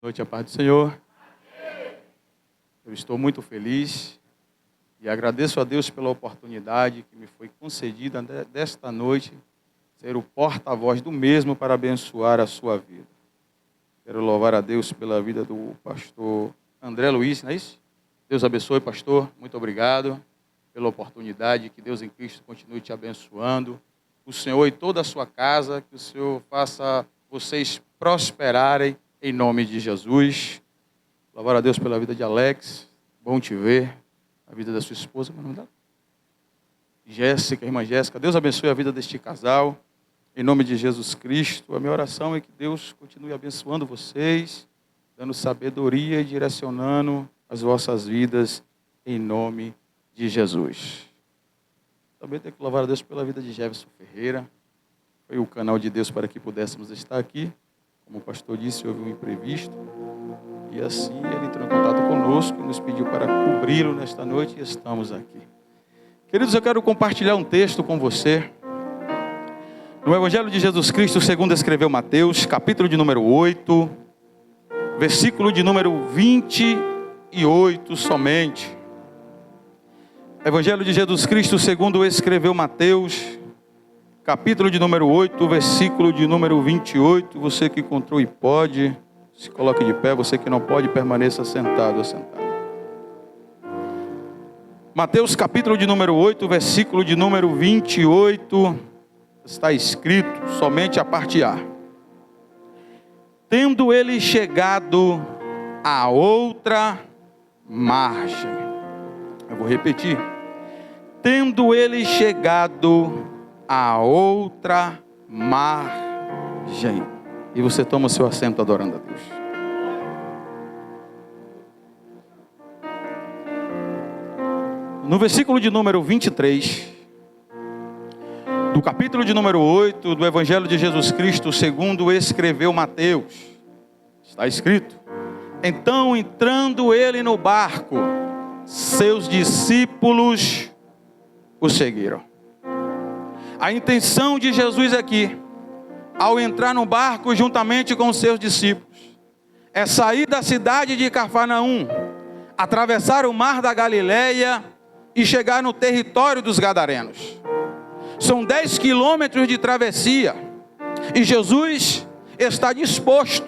Boa noite, a paz do Senhor. Eu estou muito feliz e agradeço a Deus pela oportunidade que me foi concedida desta noite, ser o porta-voz do mesmo para abençoar a sua vida. Quero louvar a Deus pela vida do pastor André Luiz, não é isso? Deus abençoe, pastor. Muito obrigado pela oportunidade. Que Deus em Cristo continue te abençoando. O Senhor e toda a sua casa, que o Senhor faça vocês prosperarem em nome de Jesus. Louvar a Deus pela vida de Alex. Bom te ver. A vida da sua esposa. Meu nome dela? Jéssica, irmã Jéssica. Deus abençoe a vida deste casal. Em nome de Jesus Cristo. A minha oração é que Deus continue abençoando vocês, dando sabedoria e direcionando as vossas vidas em nome de Jesus. Também tenho que louvar a Deus pela vida de Jefferson Ferreira. Foi o canal de Deus para que pudéssemos estar aqui. Como o pastor disse, houve um imprevisto. E assim ele entrou em contato conosco e nos pediu para cobri-lo nesta noite e estamos aqui. Queridos, eu quero compartilhar um texto com você. No Evangelho de Jesus Cristo, segundo escreveu Mateus, capítulo de número 8, versículo de número 28 somente. Evangelho de Jesus Cristo, segundo escreveu Mateus, capítulo de número 8, versículo de número 28. Você que encontrou e pode, se coloque de pé. Você que não pode, permaneça sentado ou sentada. Mateus capítulo de número 8, versículo de número 28. Está escrito somente a parte A. Tendo ele chegado a outra margem. Eu vou repetir. Tendo ele chegado a outra margem. E você toma o seu assento adorando a Deus. No versículo de número 23, do capítulo de número 8, do Evangelho de Jesus Cristo, segundo escreveu Mateus, está escrito: então, entrando ele no barco, seus discípulos o seguiram. A intenção de Jesus aqui, ao entrar no barco juntamente com seus discípulos, é sair da cidade de Cafarnaum, atravessar o mar da Galileia e chegar no território dos Gadarenos. São 10 quilômetros de travessia e Jesus está disposto,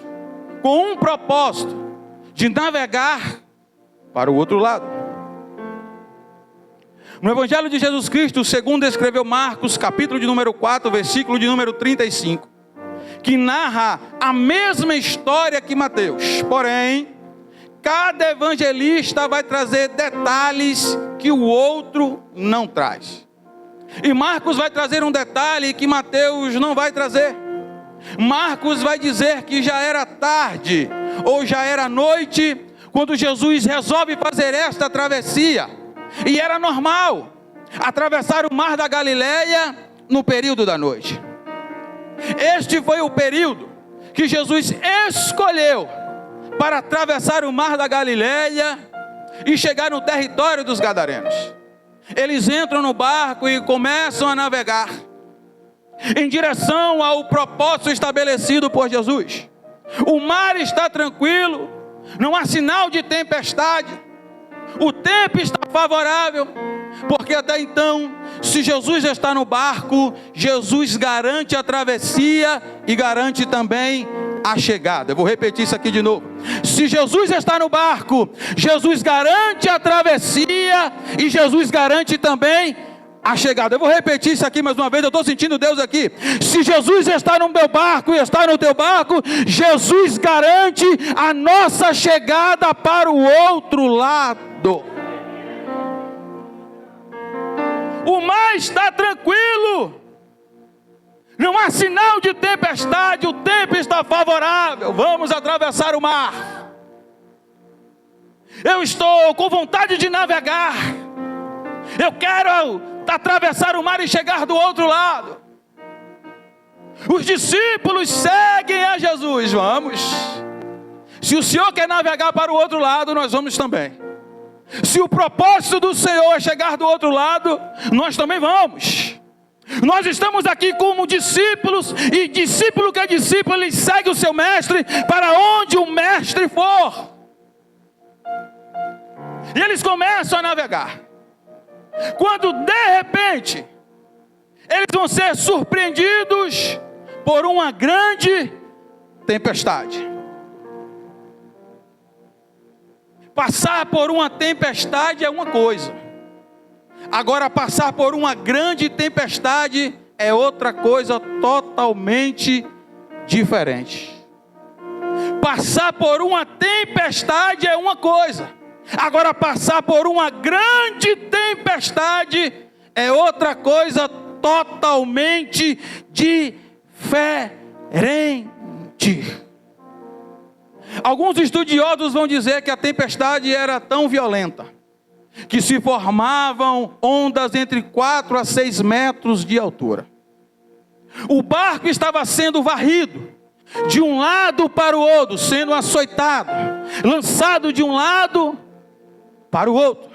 com um propósito, de navegar para o outro lado. No Evangelho de Jesus Cristo, segundo escreveu Marcos, capítulo de número 4, versículo de número 35, que narra a mesma história que Mateus, porém, cada evangelista vai trazer detalhes que o outro não traz. E Marcos vai trazer um detalhe que Mateus não vai trazer. Marcos vai dizer que já era tarde, ou já era noite, quando Jesus resolve fazer esta travessia. E era normal atravessar o mar da Galileia no período da noite. Este foi o período que Jesus escolheu para atravessar o mar da Galileia e chegar no território dos Gadarenos. Eles entram no barco e começam a navegar em direção ao propósito estabelecido por Jesus. O mar está tranquilo, não há sinal de tempestade, o tempo está favorável, porque até então, se Jesus está no barco, Jesus garante a travessia e garante também a chegada. Eu vou repetir isso aqui de novo. Se Jesus está no barco, Jesus garante a travessia e Jesus garante também a chegada. Eu vou repetir isso aqui mais uma vez, eu estou sentindo Deus aqui. Se Jesus está no meu barco e está no teu barco, Jesus garante a nossa chegada para o outro lado. O mar está tranquilo, não há sinal de tempestade, o tempo está favorável, vamos atravessar o mar. Eu estou com vontade de navegar, eu quero atravessar o mar e chegar do outro lado. Os discípulos seguem a Jesus. Vamos. Se o Senhor quer navegar para o outro lado, nós vamos também. Se o propósito do Senhor é chegar do outro lado, nós também vamos. Nós estamos aqui como discípulos, e discípulo que é discípulo, ele segue o seu mestre para onde o mestre for. E eles começam a navegar. Quando de repente eles vão ser surpreendidos por uma grande tempestade. Passar por uma tempestade é uma coisa. Agora, passar por uma grande tempestade é outra coisa totalmente diferente. Passar por uma tempestade é uma coisa. Agora, passar por uma grande tempestade é outra coisa totalmente diferente. Alguns estudiosos vão dizer que a tempestade era tão violenta que se formavam ondas entre 4 a 6 metros de altura. O barco estava sendo varrido de um lado para o outro, sendo açoitado, lançado de um lado para o outro.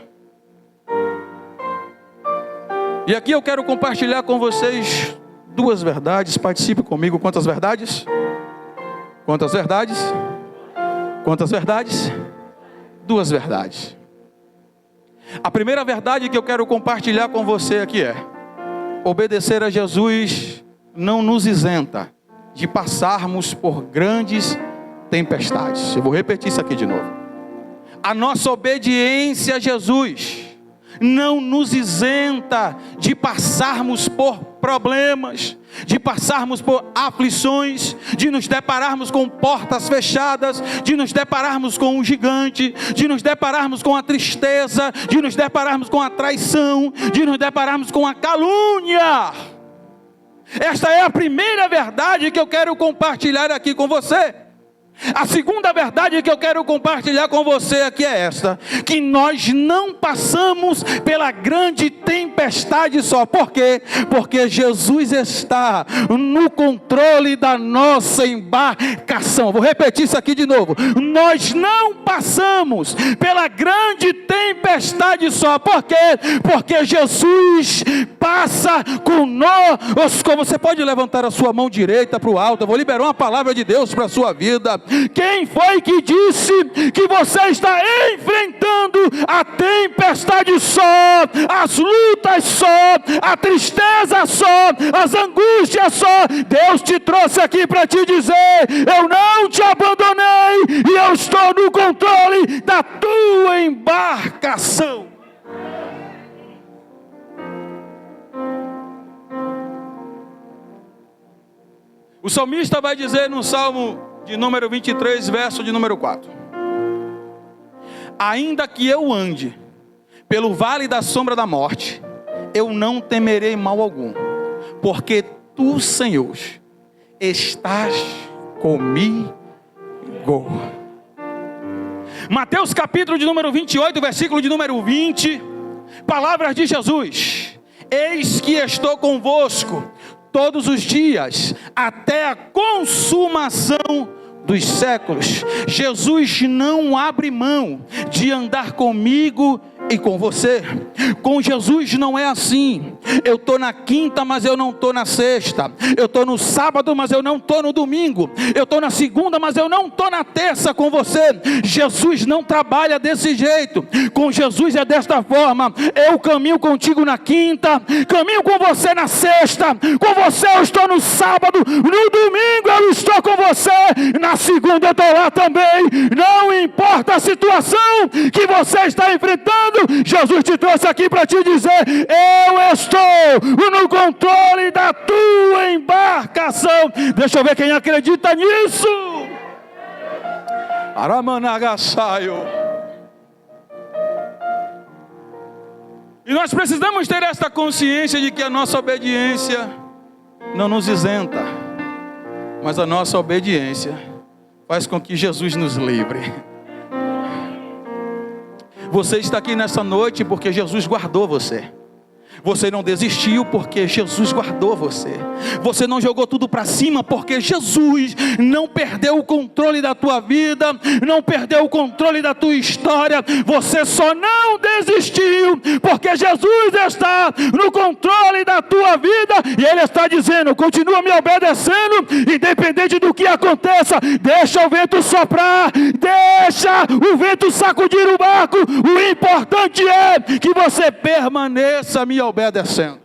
E aqui eu quero compartilhar com vocês 2 verdades. Participe comigo. Quantas verdades? Quantas verdades? Quantas verdades? 2 verdades. A primeira verdade que eu quero compartilhar com você aqui é: obedecer a Jesus não nos isenta de passarmos por grandes tempestades. Eu vou repetir isso aqui de novo. A nossa obediência a Jesus não nos isenta de passarmos por problemas, de passarmos por aflições, de nos depararmos com portas fechadas, de nos depararmos com um gigante, de nos depararmos com a tristeza, de nos depararmos com a traição, de nos depararmos com a calúnia. Esta é a primeira verdade que eu quero compartilhar aqui com você. A segunda verdade que eu quero compartilhar com você aqui é esta: que nós não passamos pela grande tempestade só. Por quê? Porque Jesus está no controle da nossa embarcação. Vou repetir isso aqui de novo. Nós não passamos pela grande tempestade só. Por quê? Porque Jesus passa conosco. Você pode levantar a sua mão direita para o alto. Eu vou liberar uma palavra de Deus para a sua vida. Quem foi que disse que você está enfrentando a tempestade só, as lutas só, a tristeza só, as angústias só? Deus te trouxe aqui para te dizer: eu não te abandonei e eu estou no controle da tua embarcação. O salmista vai dizer no Salmo de número 23, verso de número 4: ainda que eu ande pelo vale da sombra da morte, eu não temerei mal algum, porque tu, Senhor, estás comigo. Mateus capítulo de número 28, versículo de número 20, palavras de Jesus: eis que estou convosco todos os dias, até a consumação dos séculos. Jesus não abre mão de andar comigo e com você. Com Jesus não é assim: eu estou na quinta, mas eu não estou na sexta. Eu estou no sábado, mas eu não estou no domingo. Eu estou na segunda, mas eu não estou na terça com você. Jesus não trabalha desse jeito. Com Jesus é desta forma: eu caminho contigo na quinta, caminho com você na sexta, com você eu estou no sábado, no domingo eu estou com você, na segunda eu estou lá também. Não importa a situação que você está enfrentando, Jesus te trouxe aqui para te dizer: eu estou no controle da tua embarcação. Deixa eu ver quem acredita nisso. Aramanagasaio. E nós precisamos ter esta consciência de que a nossa obediência não nos isenta, mas a nossa obediência faz com que Jesus nos livre. Você está aqui nessa noite porque Jesus guardou você. Você não desistiu porque Jesus guardou você. Você não jogou tudo para cima porque Jesus não perdeu o controle da tua vida, não perdeu o controle da tua história. Você só não desistiu porque Jesus está no controle da tua vida. E Ele está dizendo: continua me obedecendo, independente do que aconteça. Deixa o vento soprar, deixa o vento sacudir o barco. O importante é que você permaneça me obedecendo.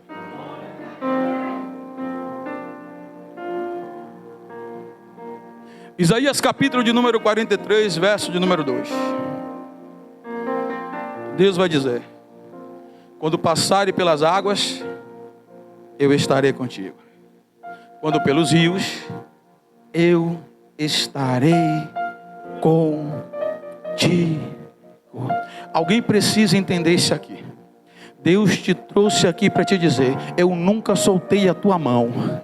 Isaías capítulo de número 43, verso de número 2. Deus vai dizer: quando passare pelas águas, eu estarei contigo. Quando pelos rios, eu estarei contigo. Alguém precisa entender isso aqui. Deus te trouxe aqui para te dizer: eu nunca soltei a tua mão.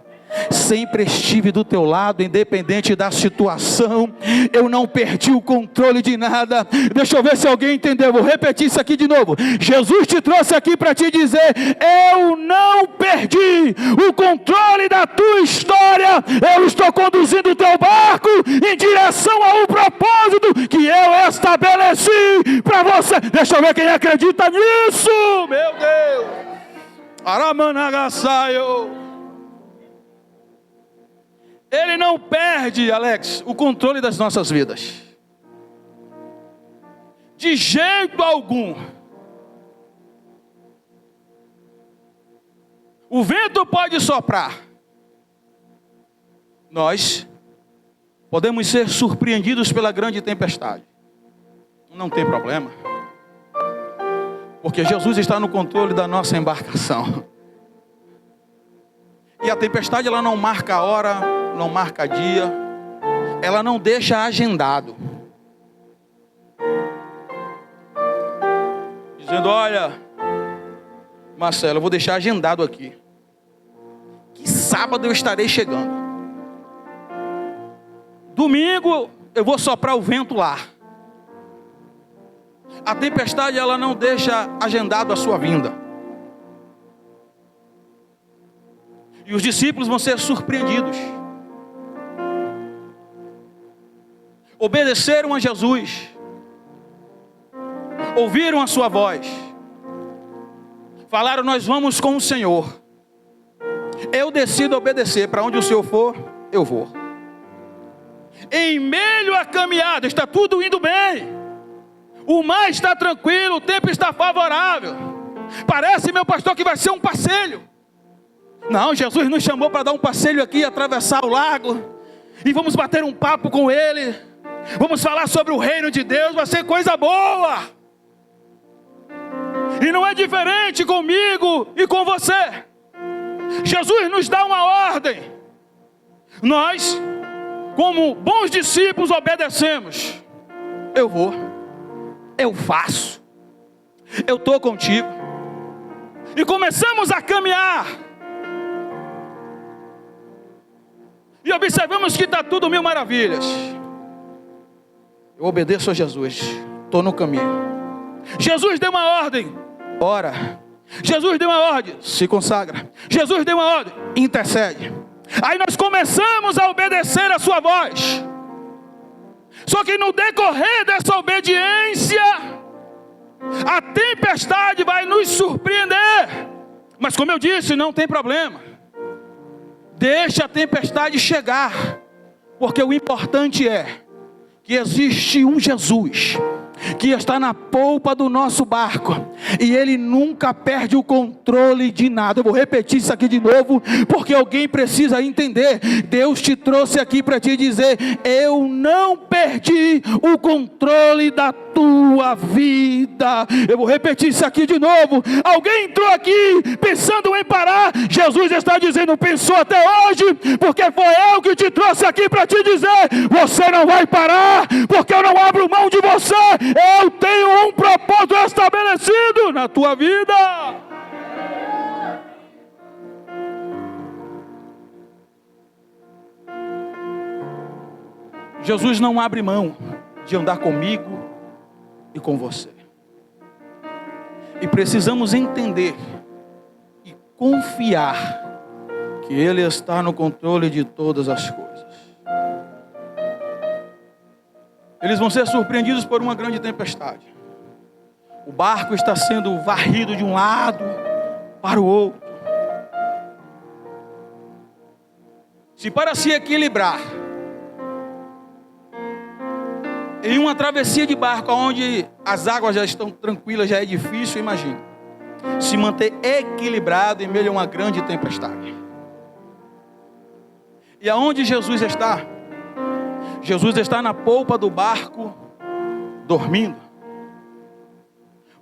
Sempre estive do teu lado, independente da situação. Eu não perdi o controle de nada. Deixa eu ver se alguém entendeu. Vou repetir isso aqui de novo. Jesus te trouxe aqui para te dizer: eu não perdi o controle da tua história. Eu estou conduzindo o teu barco em direção a um propósito que eu estabeleci para você. Deixa eu ver quem acredita nisso. Meu Deus. Aramanagasaio. Ele não perde, Alex, o controle das nossas vidas. De jeito algum. O vento pode soprar. Nós podemos ser surpreendidos pela grande tempestade. Não tem problema. Porque Jesus está no controle da nossa embarcação. E a tempestade, ela não marca a hora, não marca dia, ela não deixa agendado. Dizendo: olha, Marcelo, eu vou deixar agendado aqui, que sábado eu estarei chegando. Domingo eu vou soprar o vento lá. A tempestade, ela não deixa agendado a sua vinda. E os discípulos vão ser surpreendidos. Obedeceram a Jesus. Ouviram a sua voz. Falaram: nós vamos com o Senhor. Eu decido obedecer. Para onde o Senhor for, eu vou. Em meio à caminhada, está tudo indo bem. O mar está tranquilo, o tempo está favorável. Parece, meu pastor, que vai ser um passeio. Não, Jesus nos chamou para dar um passeio aqui, atravessar o lago, e vamos bater um papo com Ele. Vamos falar sobre o reino de Deus, vai ser coisa boa. E não é diferente comigo e com você. Jesus nos dá uma ordem. Nós, como bons discípulos, obedecemos. Eu vou, eu faço, eu estou contigo. E começamos a caminhar. E observamos que está tudo mil maravilhas. Eu obedeço a Jesus, estou no caminho. Jesus deu uma ordem: ora. Jesus deu uma ordem: se consagra. Jesus deu uma ordem: intercede. Aí nós começamos a obedecer a sua voz. Só que no decorrer dessa obediência, a tempestade vai nos surpreender. Mas como eu disse, não tem problema. Deixa a tempestade chegar, porque o importante é que existe um Jesus que está na polpa do nosso barco, e Ele nunca perde o controle de nada. Eu vou repetir isso aqui de novo, porque alguém precisa entender. Deus te trouxe aqui para te dizer: eu não perdi o controle da tua vida. Eu vou repetir isso aqui de novo. Alguém entrou aqui pensando em parar. Jesus está dizendo: pensou até hoje, porque foi eu que te trouxe aqui para te dizer: você não vai parar, porque eu não abro mão de você. Eu tenho um propósito estabelecido na tua vida. Jesus não abre mão de andar comigo e com você. E precisamos entender confiar que Ele está no controle de todas as coisas. Eles vão ser surpreendidos por uma grande tempestade. O barco está sendo varrido de um lado para o outro. Se para se equilibrar em uma travessia de barco onde as águas já estão tranquilas, já é difícil, imagine se manter equilibrado em meio a uma grande tempestade. E aonde Jesus está? Jesus está na polpa do barco, dormindo.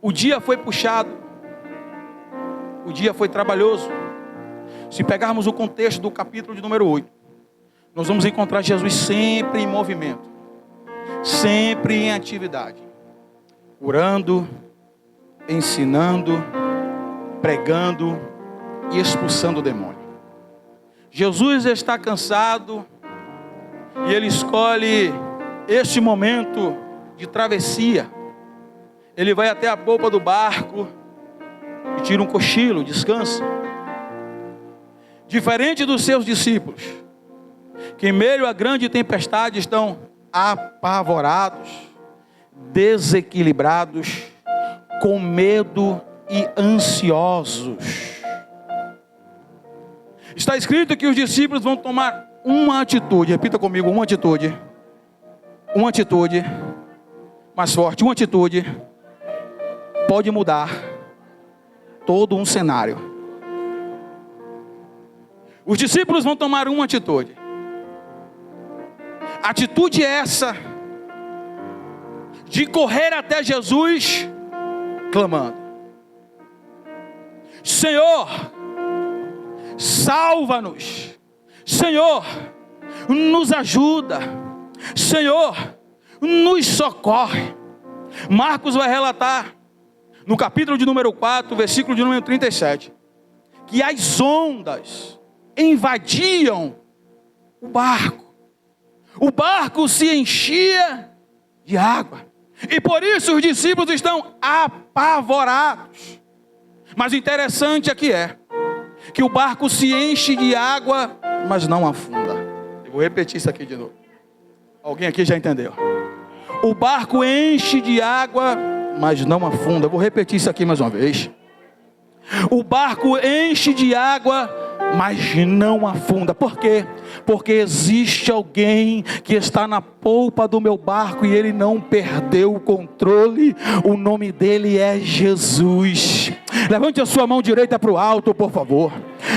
O dia foi puxado, o dia foi trabalhoso. Se pegarmos o contexto do capítulo de número 8, nós vamos encontrar Jesus sempre em movimento, sempre em atividade, curando, ensinando, pregando e expulsando o demônio. Jesus está cansado e Ele escolhe este momento de travessia. Ele vai até a polpa do barco e tira um cochilo, descansa. Diferente dos seus discípulos, que em meio à grande tempestade estão apavorados, desequilibrados, com medo e ansiosos. Está escrito que os discípulos vão tomar uma atitude, repita comigo, uma atitude, mais forte, uma atitude pode mudar todo um cenário. Os discípulos vão tomar uma atitude. Atitude essa de correr até Jesus clamando: Senhor, salva-nos. Senhor, nos ajuda. Senhor, nos socorre. Marcos vai relatar no capítulo de número 4, versículo de número 37, que as ondas invadiam o barco. O barco se enchia de água. E por isso os discípulos estão apavorados. Mas o interessante aqui é que o barco se enche de água, mas não afunda. Eu vou repetir isso aqui de novo. Alguém aqui já entendeu? O barco enche de água, mas não afunda. Eu vou repetir isso aqui mais uma vez. O barco enche de água, mas não afunda. Por quê? Porque existe alguém que está na polpa do meu barco e ele não perdeu o controle. O nome dele é Jesus. Levante a sua mão direita para o alto, por favor.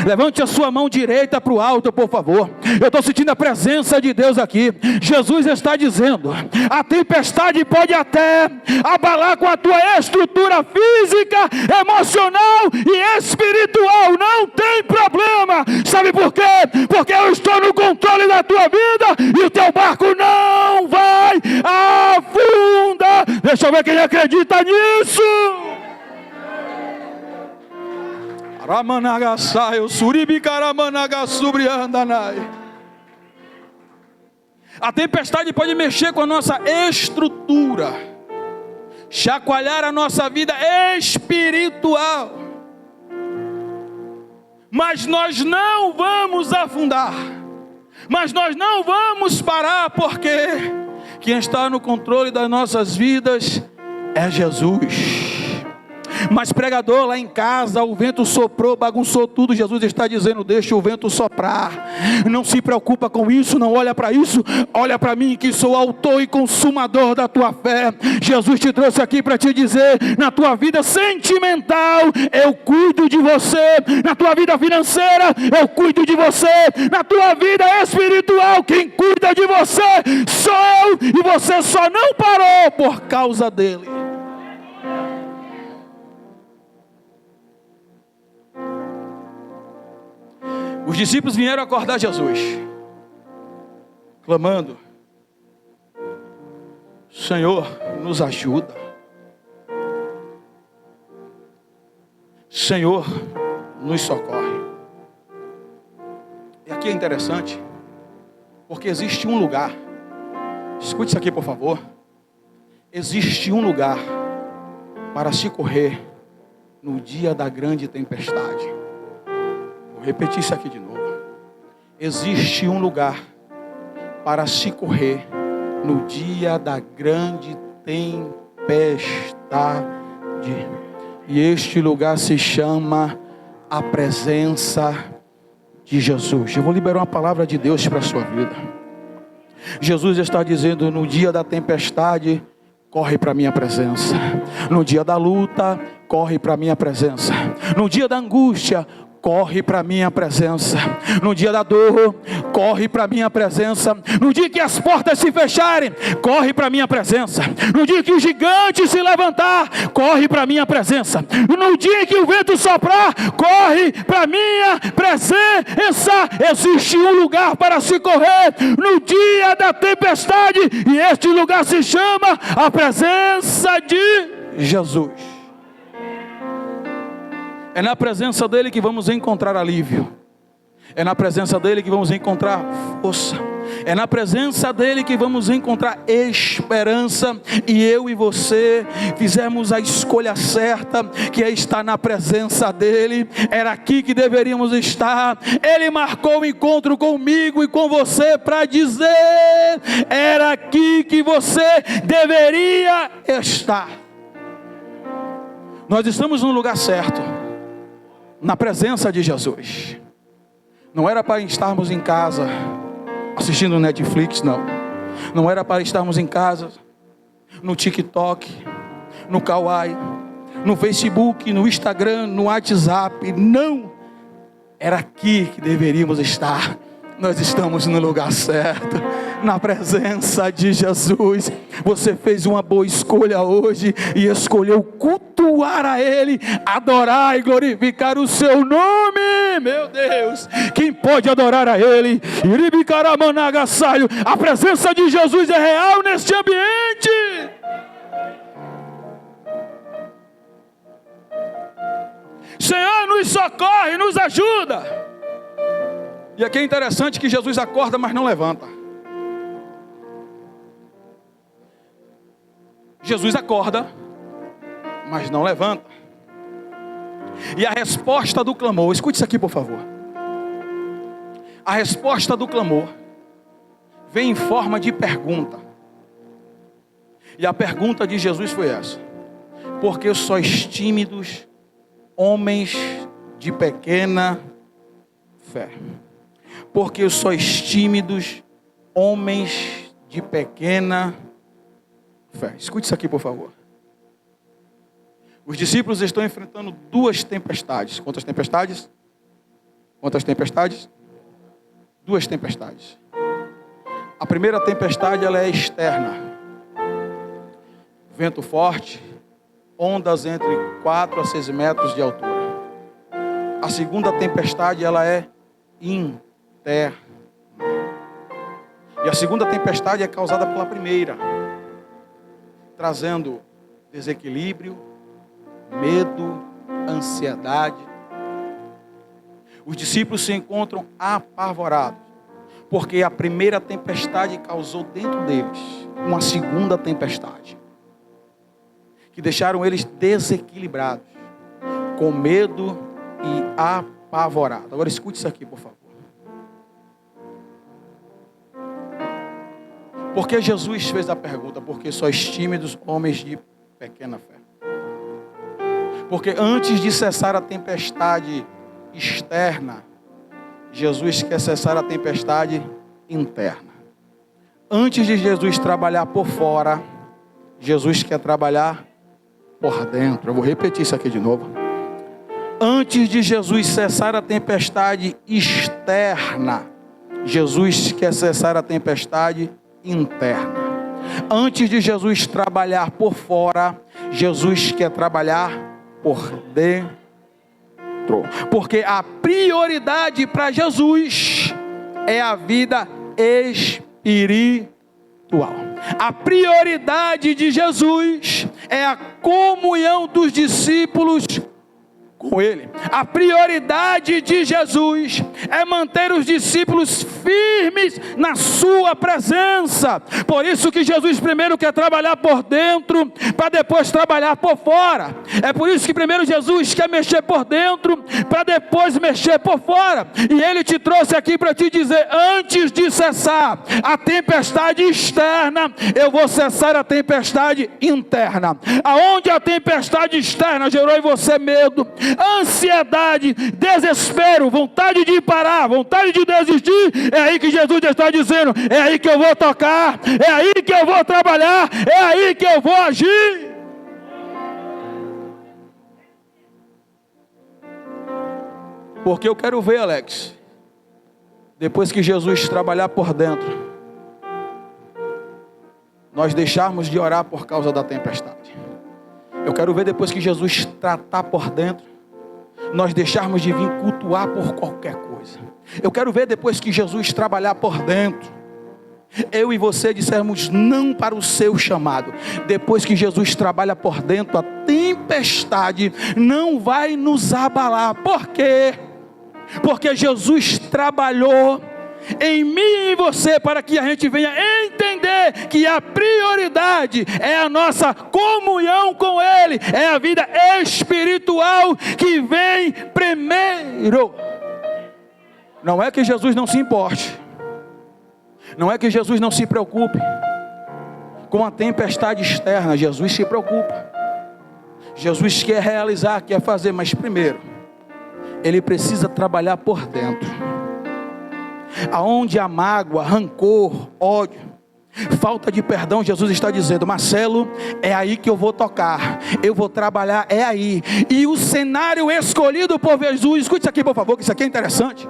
Levante a sua mão direita para o alto, por favor. Eu estou sentindo a presença de Deus aqui. Jesus está dizendo: a tempestade pode até abalar com a tua estrutura física, emocional e espiritual. Não tem problema. Sabe por quê? Porque eu estou no controle da tua vida e o teu barco não vai afundar. Deixa eu ver quem acredita nisso. A tempestade pode mexer com a nossa estrutura, chacoalhar a nossa vida espiritual, mas nós não vamos afundar, mas nós não vamos parar, porque quem está no controle das nossas vidas é Jesus. Mas pregador, lá em casa o vento soprou, bagunçou tudo. Jesus está dizendo: deixa o vento soprar, não se preocupa com isso, não olha para isso, olha para mim que sou autor e consumador da tua fé. Jesus te trouxe aqui para te dizer: na tua vida sentimental eu cuido de você, na tua vida financeira eu cuido de você, na tua vida espiritual quem cuida de você sou eu, e você só não parou por causa dele. Os discípulos vieram acordar Jesus, clamando: Senhor, nos ajuda. Senhor, nos socorre. E aqui é interessante, porque existe um lugar, escute isso aqui por favor, existe um lugar para se correr no dia da grande tempestade. Vou repetir isso aqui de novo. Existe um lugar para se correr no dia da grande tempestade. E este lugar se chama a presença de Jesus. Eu vou liberar uma palavra de Deus para a sua vida. Jesus está dizendo: no dia da tempestade, corre para a minha presença. No dia da luta, corre para a minha presença. No dia da angústia, corre para a minha presença. No dia da dor, corre para a minha presença. No dia que as portas se fecharem, corre para a minha presença. No dia que o gigante se levantar, corre para a minha presença. No dia que o vento soprar, corre para a minha presença. Existe um lugar para se correr no dia da tempestade, e este lugar se chama a presença de Jesus. É na presença dele que vamos encontrar alívio. É na presença dele que vamos encontrar força. É na presença dele que vamos encontrar esperança. E eu e você fizemos a escolha certa, que é estar na presença dele. Era aqui que deveríamos estar. Ele marcou o encontro comigo e com você para dizer: era aqui que você deveria estar. Nós estamos no lugar certo, na presença de Jesus. Não era para estarmos em casa assistindo Netflix, não. Não era para estarmos em casa no TikTok, no Kawaii, no Facebook, no Instagram, no WhatsApp. Não. Era aqui que deveríamos estar. Nós estamos no lugar certo, na presença de Jesus. Você fez uma boa escolha hoje e escolheu cultuar a Ele, adorar e glorificar o seu nome. Meu Deus, quem pode adorar a Ele? A presença de Jesus é real neste ambiente. Senhor, nos socorre, nos ajuda. E aqui é interessante que Jesus acorda, mas não levanta. Jesus acorda, mas não levanta. E a resposta do clamor, escute isso aqui por favor. A resposta do clamor vem em forma de pergunta. E a pergunta de Jesus foi essa: por que sois tímidos, homens de pequena fé? Porque sois tímidos, homens de pequena fé. Escute isso aqui por favor. Os discípulos estão enfrentando duas tempestades. Quantas tempestades? Quantas tempestades? Duas tempestades. A primeira tempestade, ela é externa. Vento forte, ondas entre 4 a 6 metros de altura. A segunda tempestade, ela é interna. E a segunda tempestade é causada pela primeira, trazendo desequilíbrio, medo, ansiedade. Os discípulos se encontram apavorados, porque a primeira tempestade causou dentro deles uma segunda tempestade, que deixaram eles desequilibrados, com medo e apavorados. Agora escute isso aqui, por favor. Porque Jesus fez a pergunta: por que sois tímidos, homens de pequena fé? Porque antes de cessar a tempestade externa, Jesus quer cessar a tempestade interna. Antes de Jesus trabalhar por fora, Jesus quer trabalhar por dentro. Eu vou repetir isso aqui de novo. Antes de Jesus cessar a tempestade externa, Jesus quer cessar a tempestade interna. Antes de Jesus trabalhar por fora, Jesus quer trabalhar por dentro. Porque a prioridade para Jesus é a vida espiritual. A prioridade de Jesus é a comunhão dos discípulos com Ele. A prioridade de Jesus é manter os discípulos firmes na sua presença. Por isso que Jesus primeiro quer trabalhar por dentro, para depois trabalhar por fora. É por isso que primeiro Jesus quer mexer por dentro, para depois mexer por fora. E Ele te trouxe aqui para te dizer: antes de cessar a tempestade externa, eu vou cessar a tempestade interna. Aonde a tempestade externa gerou em você medo, ansiedade, desespero, vontade de parar, vontade de desistir, é aí que Jesus está dizendo: é aí que eu vou tocar, é aí que eu vou trabalhar, é aí que eu vou agir. Porque eu quero ver, Alex, depois que Jesus trabalhar por dentro, nós deixarmos de orar por causa da tempestade. Eu quero ver depois que Jesus tratar por dentro, nós deixarmos de vir cultuar por qualquer coisa. Eu quero ver depois que Jesus trabalhar por dentro, eu e você dissermos não para o seu chamado. Depois que Jesus trabalha por dentro, a tempestade não vai nos abalar. Por quê? Porque Jesus trabalhou em mim e em você, para que a gente venha entender que a prioridade é a nossa comunhão com Ele, é a vida espiritual que vem primeiro. Não é que Jesus não se importe, não é que Jesus não se preocupe com a tempestade externa. Jesus se preocupa, Jesus quer realizar, quer fazer, mas primeiro Ele precisa trabalhar por dentro. Aonde há mágoa, rancor, ódio, falta de perdão, Jesus está dizendo: Marcelo, é aí que eu vou tocar, eu vou trabalhar, é aí. E o cenário escolhido por Jesus, escute isso aqui por favor, que isso aqui é interessante.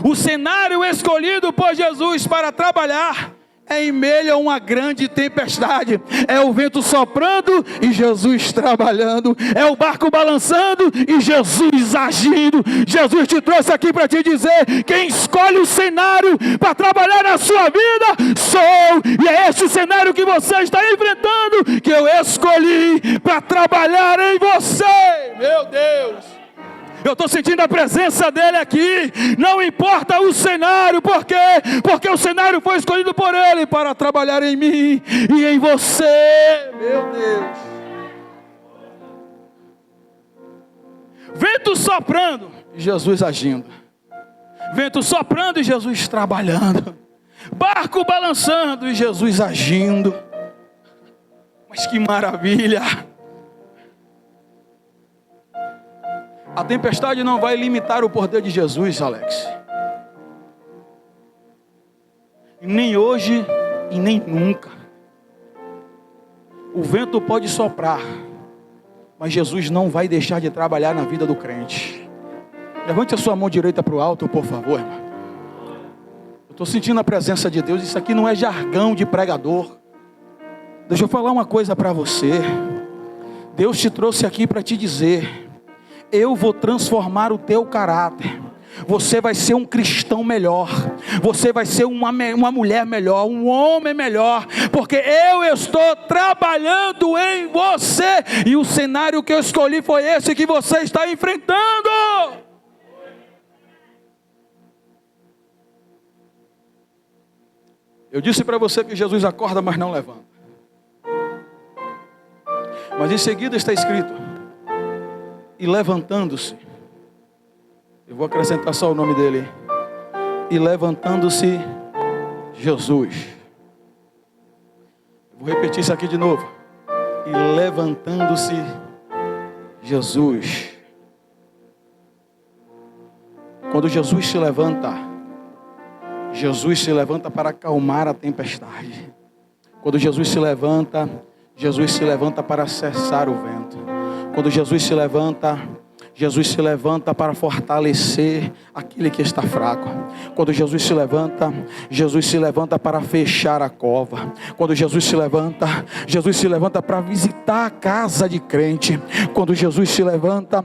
O cenário escolhido por Jesus para trabalhar é em meio a uma grande tempestade. É o vento soprando e Jesus trabalhando. É o barco balançando e Jesus agindo. Jesus te trouxe aqui para te dizer: quem escolhe o cenário para trabalhar na sua vida sou. E é esse cenário que você está enfrentando, que eu escolhi para trabalhar em você. Meu Deus, eu estou sentindo a presença dele aqui. Não importa o cenário, por quê? Porque o cenário foi escolhido por Ele para trabalhar em mim e em você. Meu Deus, vento soprando, Jesus agindo, vento soprando e Jesus trabalhando, barco balançando e Jesus agindo. Mas que maravilha! A tempestade não vai limitar o poder de Jesus, Alex. Nem hoje e nem nunca. O vento pode soprar, mas Jesus não vai deixar de trabalhar na vida do crente. Levante a sua mão direita para o alto, por favor, irmão. Eu estou sentindo a presença de Deus. Isso aqui não é jargão de pregador. Deixa eu falar uma coisa para você. Deus te trouxe aqui para te dizer: eu vou transformar o teu caráter. Você vai ser um cristão melhor. Você vai ser uma mulher melhor, um homem melhor, porque eu estou trabalhando em você. E o cenário que eu escolhi foi esse que você está enfrentando. Eu disse para você que Jesus acorda, mas não levanta. Mas em seguida está escrito: e levantando-se, eu vou acrescentar só o nome dele, e levantando-se Jesus. Vou repetir isso aqui de novo. E levantando-se Jesus. Quando Jesus se levanta para acalmar a tempestade. Quando Jesus se levanta para cessar o vento. Quando Jesus se levanta para fortalecer aquele que está fraco. Quando Jesus se levanta para fechar a cova. Quando Jesus se levanta para visitar a casa de crente. Quando Jesus se levanta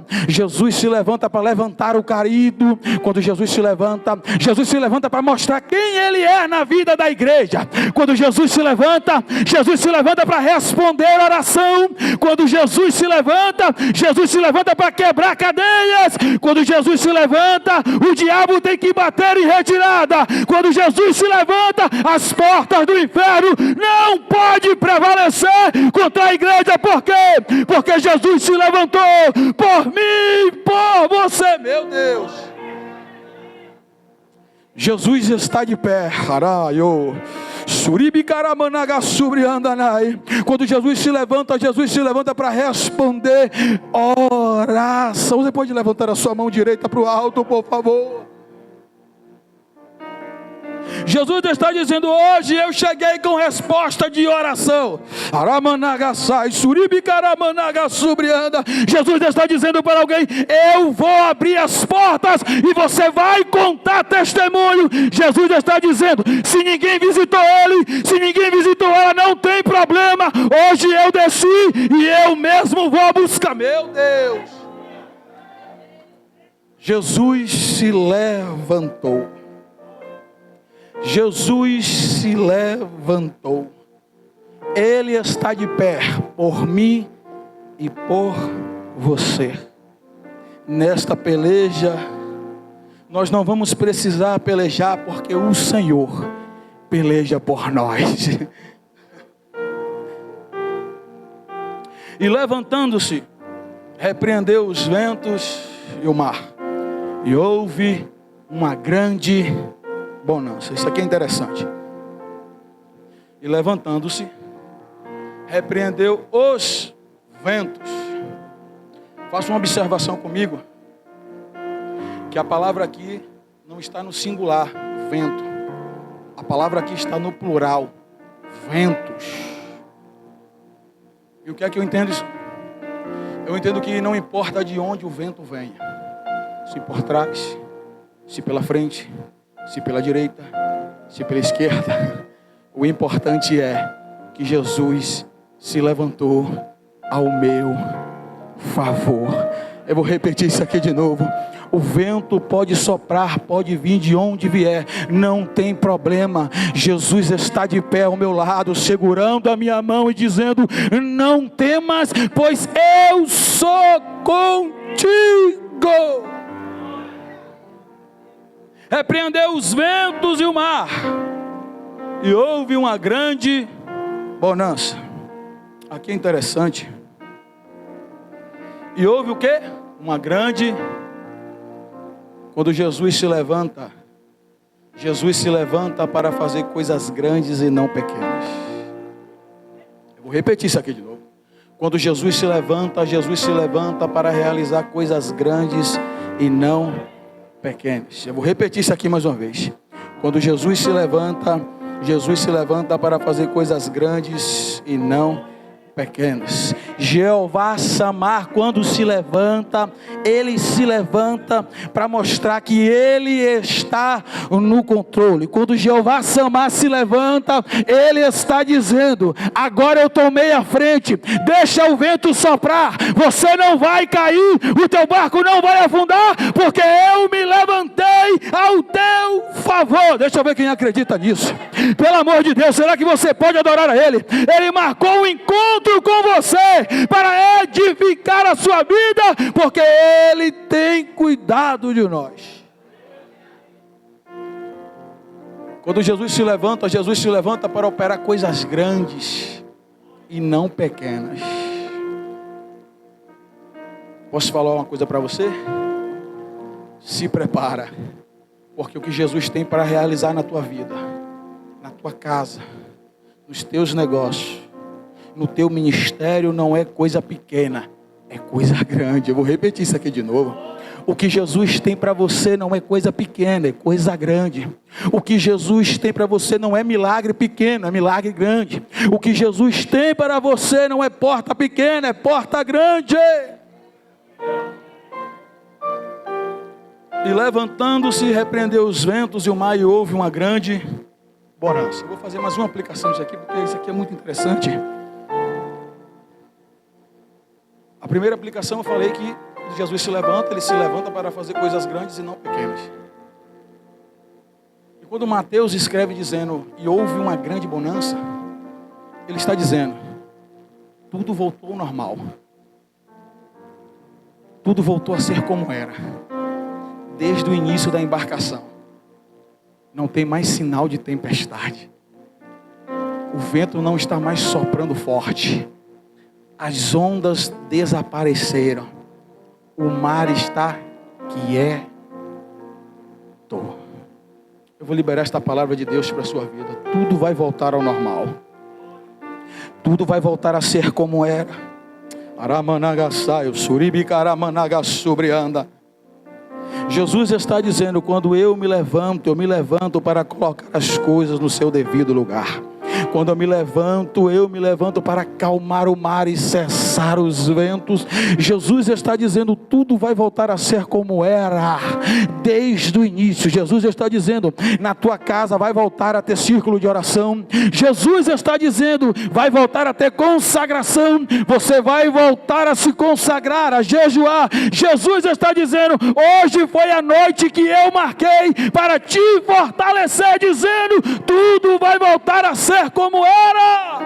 para levantar o caído. Quando Jesus se levanta para mostrar quem Ele é na vida da igreja. Quando Jesus se levanta para responder a oração. Quando Jesus se levanta para quebrar cadeias. Quando Jesus se levanta, o diabo tem que bater em retirada. Quando Jesus se levanta, as portas do inferno não podem prevalecer contra a igreja. Por quê? Porque Jesus se levantou por mim, por você. Meu Deus, Jesus está de pé. Quando Jesus se levanta para responder oração. Você pode levantar a sua mão direita para o alto, por favor? Jesus está dizendo: hoje eu cheguei com resposta de oração. Jesus está dizendo para alguém: eu vou abrir as portas e você vai contar testemunho. Jesus está dizendo: se ninguém visitou ele, se ninguém visitou ela, não tem problema. Hoje eu desci e eu mesmo vou buscar. Meu Deus, Jesus se levantou. Jesus se levantou. Ele está de pé por mim e por você. Nesta peleja, nós não vamos precisar pelejar, porque o Senhor peleja por nós. E levantando-se, repreendeu os ventos e o mar, e houve uma grande bonança. Isso aqui é interessante. E levantando-se, repreendeu os ventos. Faça uma observação comigo, que a palavra aqui não está no singular, vento. A palavra aqui está no plural, ventos. E o que é que eu entendo isso? Eu entendo que não importa de onde o vento venha, se por trás, se pela frente, se pela direita, se pela esquerda, o importante é que Jesus se levantou ao meu favor. Eu vou repetir isso aqui de novo. O vento pode soprar, pode vir de onde vier, não tem problema. Jesus está de pé ao meu lado, segurando a minha mão e dizendo: não temas, pois eu sou contigo. Repreendeu os ventos e o mar, e houve uma grande bonança. Aqui é interessante. E houve o quê? Uma grande. Quando Jesus se levanta para fazer coisas grandes e não pequenas. Eu vou repetir isso aqui de novo. Quando Jesus se levanta para realizar coisas grandes e não pequenas. Eu vou repetir isso aqui mais uma vez. Quando Jesus se levanta para fazer coisas grandes e não pequenas. Jeová Samar, quando se levanta, ele se levanta para mostrar que ele está no controle. Quando Jeová Samar se levanta, ele está dizendo: agora eu tomei a frente, deixa o vento soprar, você não vai cair, o teu barco não vai afundar, porque eu me levantei ao teu favor. Deixa eu ver quem acredita nisso. Pelo amor de Deus, será que você pode adorar a ele? Ele marcou um encontro com você para edificar a sua vida, porque ele tem cuidado de nós. Quando Jesus se levanta para operar coisas grandes e não pequenas. Posso falar uma coisa para você? Se prepara, porque o que Jesus tem para realizar na tua vida, na tua casa, nos teus negócios, no teu ministério, não é coisa pequena, é coisa grande. Eu vou repetir isso aqui de novo. O que Jesus tem para você não é coisa pequena, é coisa grande. O que Jesus tem para você não é milagre pequeno, é milagre grande. O que Jesus tem para você não é porta pequena, é porta grande. E levantando-se, repreendeu os ventos e o mar, e houve uma grande bonança. Eu vou fazer mais uma aplicação disso aqui, porque isso aqui é muito interessante. A primeira aplicação eu falei que Jesus se levanta, ele se levanta para fazer coisas grandes e não pequenas. E quando Mateus escreve dizendo, e houve uma grande bonança, ele está dizendo, tudo voltou ao normal. tudo voltou a ser como era. Desde o início da embarcação, não tem mais sinal de tempestade. O vento não está mais soprando forte. As ondas desapareceram. O mar está quieto. Eu vou liberar esta palavra de Deus para a sua vida. Tudo vai voltar ao normal. Tudo vai voltar a ser como era. Aramanagaçai, o suribicaramanagaçubrianda. Jesus está dizendo: quando eu me levanto para colocar as coisas no seu devido lugar. Quando eu me levanto para acalmar o mar e cessar os ventos. Jesus está dizendo: tudo vai voltar a ser como era desde o início. Jesus está dizendo: na tua casa vai voltar a ter círculo de oração. Jesus está dizendo: vai voltar a ter consagração. Você vai voltar a se consagrar, a jejuar. Jesus está dizendo: hoje foi a noite que eu marquei para te fortalecer, dizendo: tudo vai voltar a ser como era.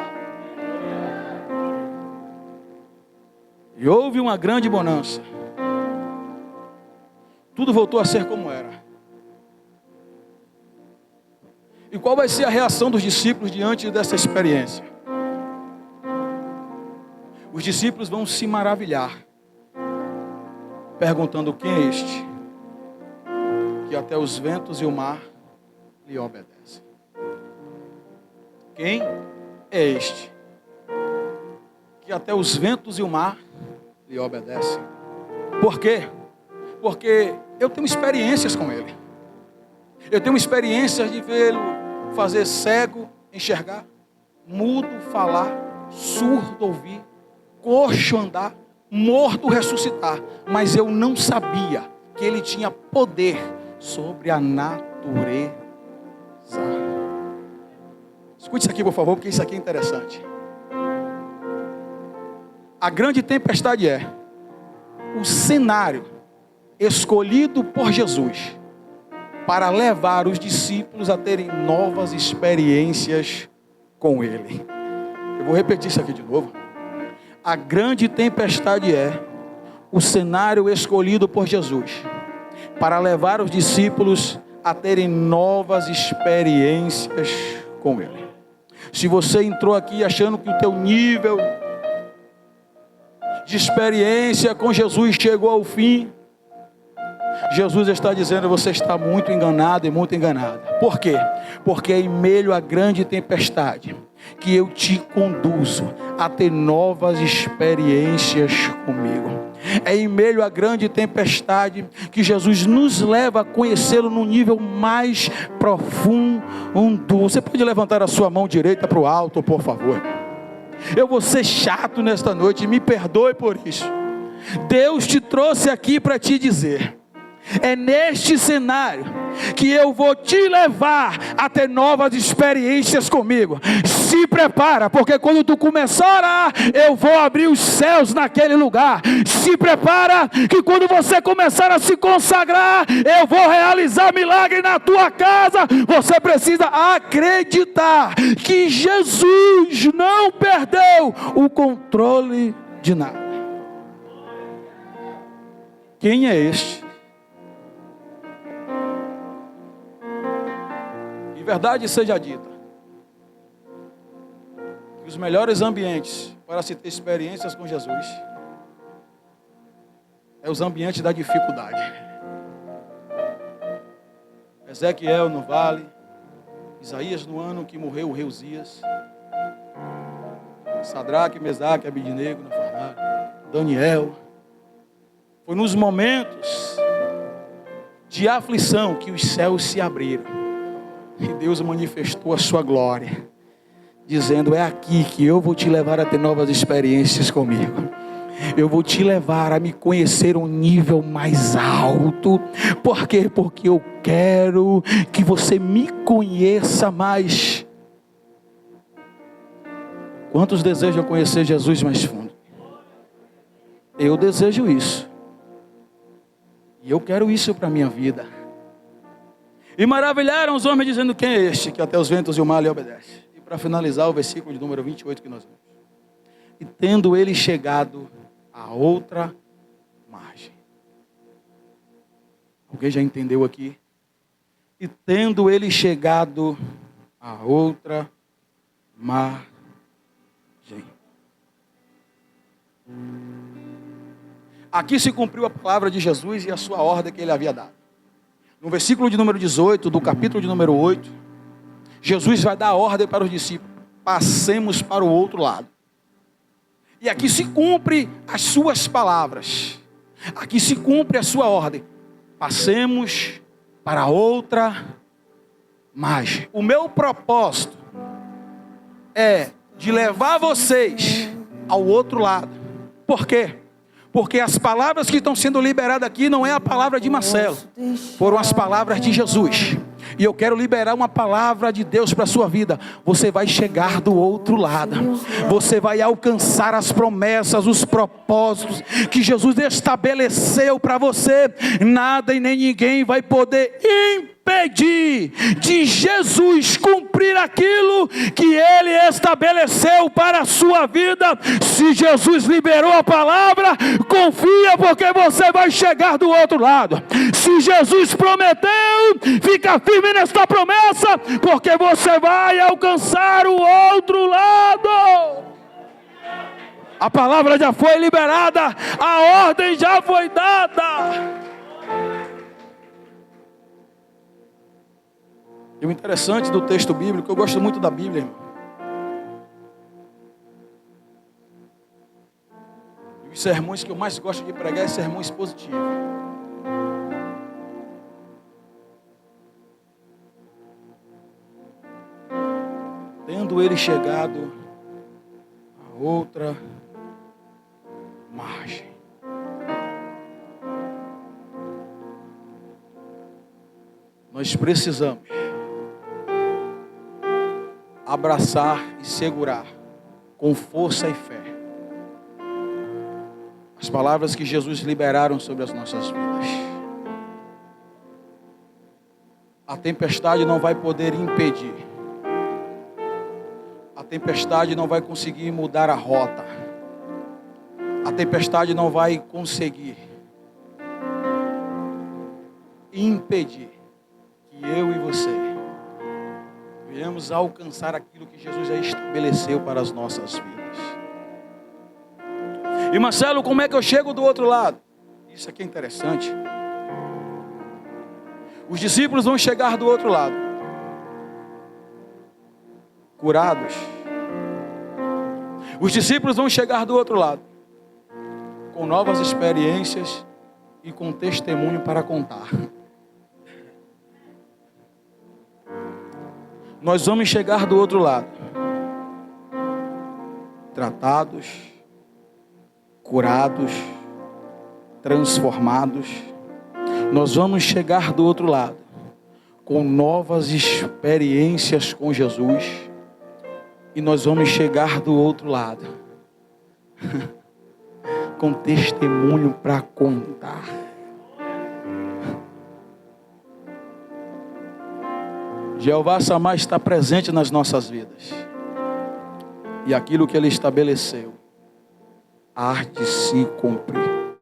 E houve uma grande bonança. Tudo voltou a ser como era. E qual vai ser a reação dos discípulos diante dessa experiência? Os discípulos vão se maravilhar, perguntando: quem é este, que até os ventos e o mar lhe obedecem? Quem é este, que até os ventos e o mar lhe obedecem? Por quê? Porque eu tenho experiências com ele. Eu tenho experiências de vê-lo fazer cego enxergar, mudo falar, surdo ouvir, coxo andar, morto ressuscitar. Mas eu não sabia que ele tinha poder sobre a natureza. Escute isso aqui, por favor, porque isso aqui é interessante. A grande tempestade é o cenário escolhido por Jesus para levar os discípulos a terem novas experiências com Ele. Eu vou repetir isso aqui de novo. A grande tempestade é o cenário escolhido por Jesus para levar os discípulos a terem novas experiências com Ele. Se você entrou aqui achando que o teu nível de experiência com Jesus chegou ao fim, Jesus está dizendo: você está muito enganado e muito enganada. Por quê? Porque é em meio à grande tempestade que eu te conduzo a ter novas experiências comigo. É em meio à grande tempestade que Jesus nos leva a conhecê-lo num nível mais profundo. Você pode levantar a sua mão direita para o alto, por favor? Eu vou ser chato nesta noite, me perdoe por isso. Deus te trouxe aqui para te dizer: é neste cenário que eu vou te levar a ter novas experiências comigo. Se prepara, porque quando tu começar a orar, eu vou abrir os céus naquele lugar. Se prepara, que quando você começar a se consagrar, eu vou realizar milagre na tua casa. Você precisa acreditar que Jesus não perdeu o controle de nada. Quem é este? E verdade seja dita, que os melhores ambientes para se ter experiências com Jesus é os ambientes da dificuldade. Ezequiel no vale, Isaías no ano que morreu o rei Uzias, Sadraque, Mesaque, Abednego na fornalha, Daniel. Foi nos momentos de aflição que os céus se abriram e Deus manifestou a sua glória, dizendo: é aqui que eu vou te levar a ter novas experiências comigo. Eu vou te levar a me conhecer um nível mais alto. Por quê? Porque eu quero que você me conheça mais. Quantos desejam conhecer Jesus mais fundo? Eu desejo isso. E eu quero isso para a minha vida. E maravilharam os homens dizendo: quem é este que até os ventos e o mar lhe obedece? E para finalizar o versículo de número 28 que nós vemos. E tendo ele chegado a outra margem. margem. Alguém já entendeu aqui? E tendo ele chegado a outra margem. Aqui se cumpriu a palavra de Jesus e a sua ordem que ele havia dado. No versículo de número 18, do capítulo de número 8, Jesus vai dar a ordem para os discípulos: passemos para o outro lado. E aqui se cumpre as suas palavras. Aqui se cumpre a sua ordem: passemos para outra margem. O meu propósito é de levar vocês ao outro lado. Por quê? Porque as palavras que estão sendo liberadas aqui não é a palavra de Marcelo, foram as palavras de Jesus. E eu quero liberar uma palavra de Deus para a sua vida. Você vai chegar do outro lado. Você vai alcançar as promessas, os propósitos que Jesus estabeleceu para você. Nada e nem ninguém vai poder impedir de Jesus cumprir aquilo que Ele estabeleceu para a sua vida. Se Jesus liberou a palavra, confia, porque você vai chegar do outro lado. Se Jesus prometeu, fica firme nesta promessa, porque você vai alcançar o outro lado. A palavra já foi liberada, a ordem já foi dada. E o interessante do texto bíblico, eu gosto muito da Bíblia, irmão. E os sermões que eu mais gosto de pregar é sermões positivos. Tendo ele chegado a outra margem. Nós precisamos abraçar e segurar com força e fé as palavras que Jesus liberaram sobre as nossas vidas. A tempestade não vai poder impedir. A tempestade não vai conseguir mudar a rota. A tempestade não vai conseguir impedir que eu e você venhamos alcançar aquilo que Jesus já estabeleceu para as nossas vidas. E Marcelo, como é que eu chego do outro lado? Isso aqui é interessante. Os discípulos vão chegar do outro lado, curados. Os discípulos vão chegar do outro lado, com novas experiências e com testemunho para contar. Nós vamos chegar do outro lado, tratados, curados, transformados. Nós vamos chegar do outro lado, com novas experiências com Jesus. E nós vamos chegar do outro lado, com testemunho para contar. Jeová Samá está presente nas nossas vidas. E aquilo que Ele estabeleceu há de se cumprir.